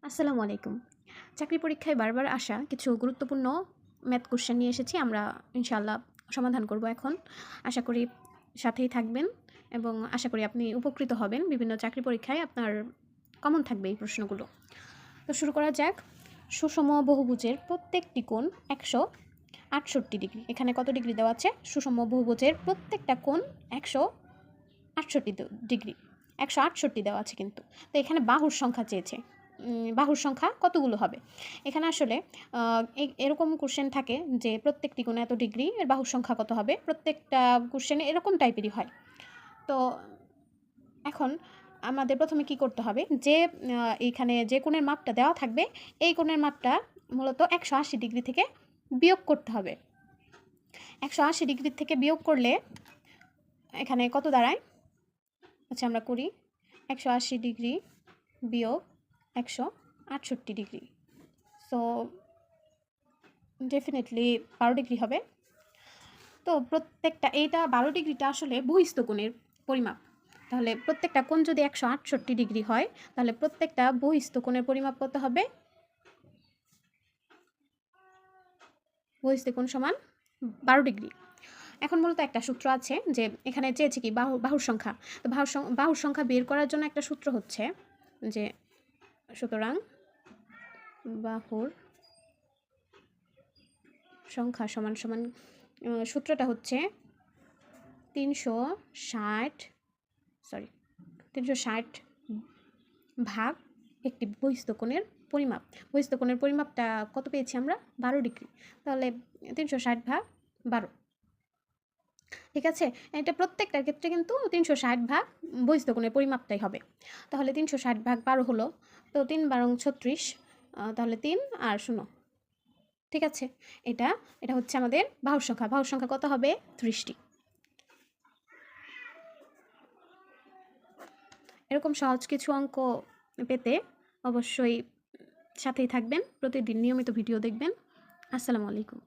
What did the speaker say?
আসসালামু আলাইকুম। চাকরি পরীক্ষায় বারবার আসা কিছু গুরুত্বপূর্ণ ম্যাথ কোশ্চেন নিয়ে এসেছি। আমরা ইনশাআল্লাহ সমাধান করব এখন। আশা করি সাথেই থাকবেন এবং আশা করি আপনি উপকৃত হবেন। বিভিন্ন চাকরি পরীক্ষায় আপনার কমন থাকবে এই প্রশ্নগুলো। তো শুরু করা যাক। সুষম বহুভুজের প্রত্যেকটি কোণ 168 ডিগ্রি। এখানে কত ডিগ্রি দেওয়া আছে? সুষম বহুভুজের প্রত্যেকটা কোণ 168 ডিগ্রি। 168 দেওয়া আছে কিন্তু। তো এখানে বাহুর সংখ্যা চেয়েছে। বাহুর সংখ্যা কতগুলো হবে? এখানে আসলে এরকম কোশ্চেন থাকে যে প্রত্যেকটি কোণে এত ডিগ্রি, এর বাহুর সংখ্যা কত হবে? প্রত্যেকটা কোশ্চেনে এরকম টাইপেরই হয়। তো এখন আমাদের প্রথমে কি করতে হবে, যে এইখানে যে কোণের মাপটা দেওয়া থাকবে, এই কোণের মাপটা মূলত 180 ডিগ্রি থেকে বিয়োগ করতে হবে। 180 ডিগ্রি থেকে বিয়োগ করলে এখানে কত দাঁড়ায়? আচ্ছা আমরা করি। 180 ডিগ্রি বিয়োগ 168 ডিগ্রি। সো ডেফিনেটলি 12 ডিগ্রি হবে। তো প্রত্যেকটা এইটা 12 ডিগ্রিটা আসলে বহিস্থ কোণের পরিমাপ। তাহলে প্রত্যেকটা কোণ যদি 168 ডিগ্রি হয়, তাহলে প্রত্যেকটা বহিস্থ কোণের পরিমাপ কত হবে? বহিস্থ কোণ সমান 12 ডিগ্রি। এখন মূলত একটা সূত্র আছে যে এখানে চেয়েছে কি বাহুর সংখ্যা। তো বাহুর সংখ্যা বের করার জন্য একটা সূত্র হচ্ছে যে, সুতরাং বাহুর সংখ্যা সমান সমান সূত্রটা হচ্ছে 360 ভাগ একটি বহিস্থ কোণের পরিমাপ। বহিস্থ কোণের পরিমাপটা কত পেয়েছি আমরা? 12 ডিগ্রি। তাহলে 360 ভাগ 12। ঠিক আছে? এটা প্রত্যেকটার ক্ষেত্রে কিন্তু 360 ভাগ বহিস্থ কোণের পরিমাপটাই হবে। তাহলে 360 ভাগ 12 হলো। তো 3 বারং 36, তাহলে 3 আর 0। ঠিক আছে? এটা হচ্ছে আমাদের বাহুর সংখ্যা। বাহুর সংখ্যা কত হবে? 30টি। এরকম সহজ কিছু অঙ্ক পেতে অবশ্যই সাথেই থাকবেন। প্রতিদিন নিয়মিত ভিডিও দেখবেন। আসসালামু আলাইকুম।